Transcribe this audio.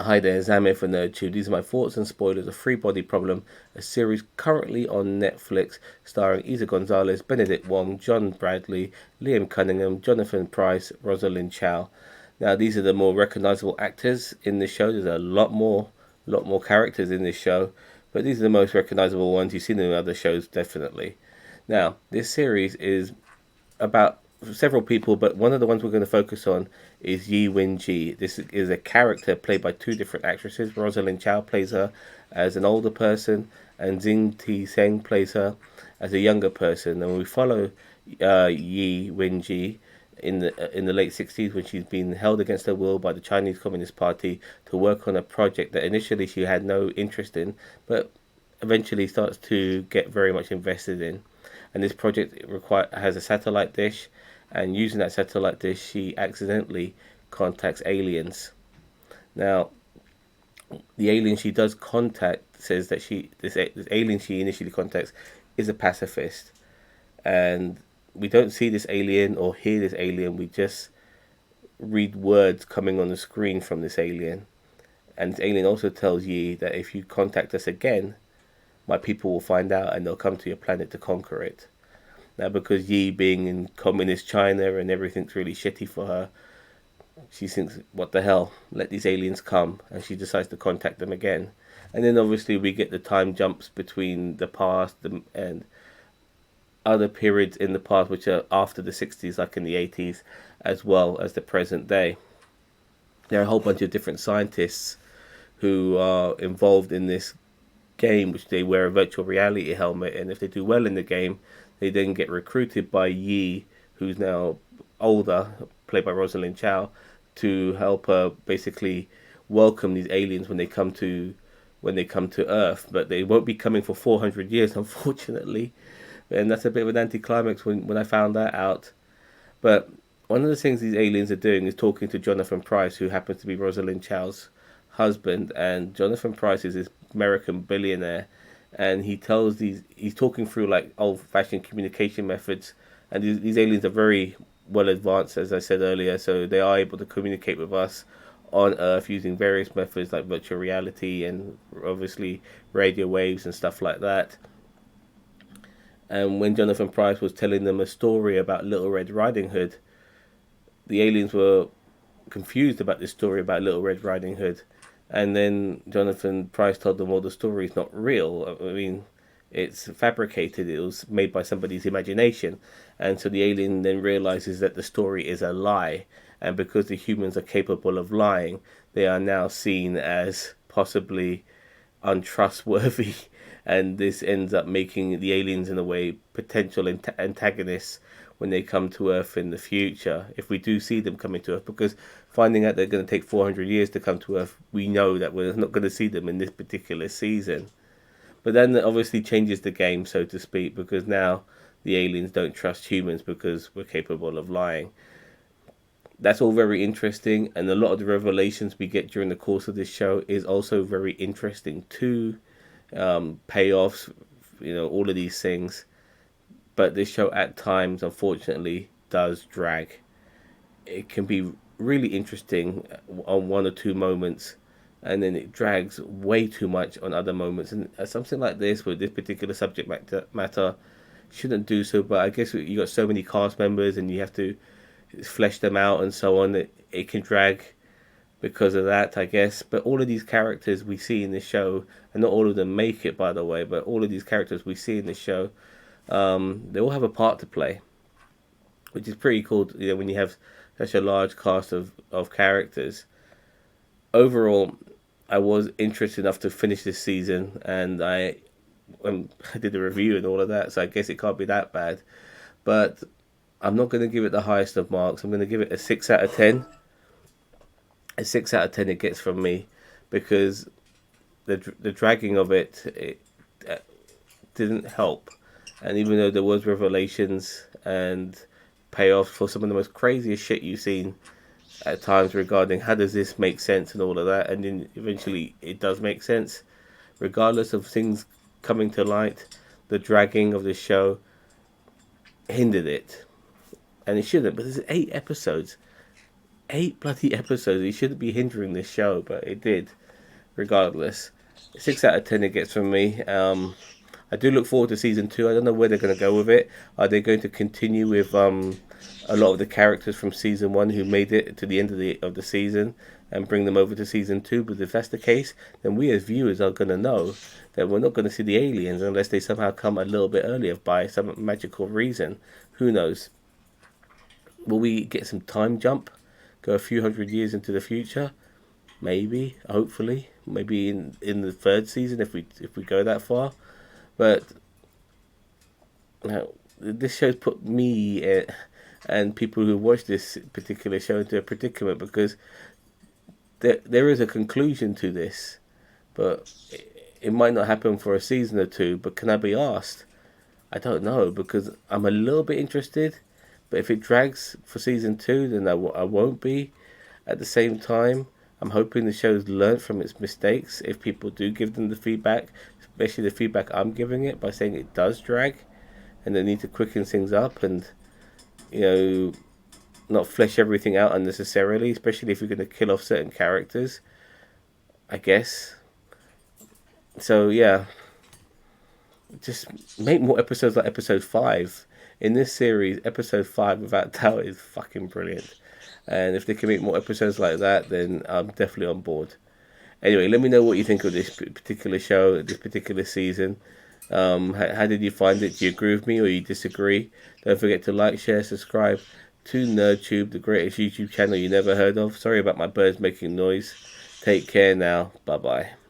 Hi there, Zam here for NerdTube. These are my thoughts and spoilers of Free Body Problem, a series currently on Netflix starring Isa Gonzalez, Benedict Wong, John Bradley, Liam Cunningham, Jonathan Pryce, Rosalind Chow. Now, these are the more recognizable actors in the show. There's a lot more characters in this show, but these are the most recognizable ones. You've seen them in other shows, definitely. Now, this series is about several people, but one of the ones we're going to focus on is Yi Win Ji. This is a character played by two different actresses. Rosalind Chow plays her as an older person, and Xing Ti Seng plays her as a younger person. And we follow Yi Win Ji in the late 60s when she's been held against her will by the Chinese Communist Party to work on a project that initially she had no interest in, but eventually starts to get very much invested in. And this project has a satellite dish, and using that satellite dish, she accidentally contacts aliens. Now, the alien she does contact says that this alien she initially contacts is a pacifist, and we don't see this alien or hear this alien. We just read words coming on the screen from this alien, and this alien also tells Yi that if you contact us again, my people will find out and they'll come to your planet to conquer it. Now, because Yi being in communist China and everything's really shitty for her, she thinks, what the hell, let these aliens come, and she decides to contact them again. And then obviously we get the time jumps between the past and other periods in the past, which are after the 60s, like in the 80s, as well as the present day. There are a whole bunch of different scientists who are involved in this game, which they wear a virtual reality helmet, and if they do well in the game, they then get recruited by Yi, who's now older, played by Rosalind Chow, to help her basically welcome these aliens when they come to Earth. But they won't be coming for 400 years, unfortunately, and that's a bit of an anticlimax when I found that out. But one of the things these aliens are doing is talking to Jonathan Pryce, who happens to be Rosalind Chow's husband, and Jonathan Pryce is this American billionaire, and he's talking through like old-fashioned communication methods, and these aliens are very well advanced, as I said earlier, so they are able to communicate with us on Earth using various methods like virtual reality and obviously radio waves and stuff like that. And when Jonathan Pryce was telling them a story about Little Red Riding Hood, the aliens were confused about this story about Little Red Riding Hood. And then Jonathan Pryce told them, well, the story is not real. I mean, it's fabricated. It was made by somebody's imagination. And so the alien then realizes that the story is a lie. And because the humans are capable of lying, they are now seen as possibly untrustworthy. And this ends up making the aliens, in a way, potential antagonists when they come to Earth in the future, if we do see them coming to Earth, because finding out they're going to take 400 years to come to Earth, we know that we're not going to see them in this particular season. But then that obviously changes the game, so to speak, because now the aliens don't trust humans because we're capable of lying. That's all very interesting, and a lot of the revelations we get during the course of this show is also very interesting too. Payoffs, all of these things. But this show at times, unfortunately, does drag. It can be really interesting on one or two moments, and then it drags way too much on other moments. And something like this, with this particular subject matter, shouldn't do so. But I guess you got so many cast members, and you have to flesh them out and so on. It can drag because of that, I guess. But all of these characters we see in this show, and not all of them make it, by the way, but all of these characters we see in this show, they all have a part to play, which is pretty cool, when you have such a large cast of characters. Overall, I was interested enough to finish this season, and I did a review and all of that, so I guess it can't be that bad. But I'm not going to give it the highest of marks. I'm going to give it a 6 out of 10. A 6 out of 10 it gets from me, because the dragging of it didn't help. And even though there was revelations and payoffs for some of the most craziest shit you've seen at times regarding how does this make sense and all of that, and then eventually it does make sense, regardless of things coming to light, the dragging of the show hindered it. And it shouldn't, but there's 8 episodes. 8 bloody episodes. It shouldn't be hindering this show, but it did. Regardless, 6 out of 10 it gets from me. I do look forward to season 2. I don't know where they're going to go with it. Are they going to continue with a lot of the characters from season 1 who made it to the end of the season and bring them over to season 2? But if that's the case, then we as viewers are going to know that we're not going to see the aliens unless they somehow come a little bit earlier by some magical reason. Who knows? Will we get some time jump? Go a few hundred years into the future? Maybe, hopefully, maybe in the 3rd season if we go that far. But now this show's put me and people who watch this particular show into a predicament, because there is a conclusion to this, but it might not happen for a season or 2. But can I be asked? I don't know, because I'm a little bit interested, but if it drags for season 2, then I won't be. At the same time, I'm hoping the show's learned from its mistakes if people do give them the feedback, especially the feedback I'm giving it, by saying it does drag and they need to quicken things up and, not flesh everything out unnecessarily, especially if you're going to kill off certain characters, I guess. So yeah, just make more episodes like episode 5. In this series, episode 5 without doubt is fucking brilliant. And if they can make more episodes like that, then I'm definitely on board. Anyway, let me know what you think of this particular show, this particular season. How did you find it? Do you agree with me or you disagree? Don't forget to like, share, subscribe to NerdTube, the greatest YouTube channel you never heard of. Sorry about my birds making noise. Take care now. Bye-bye.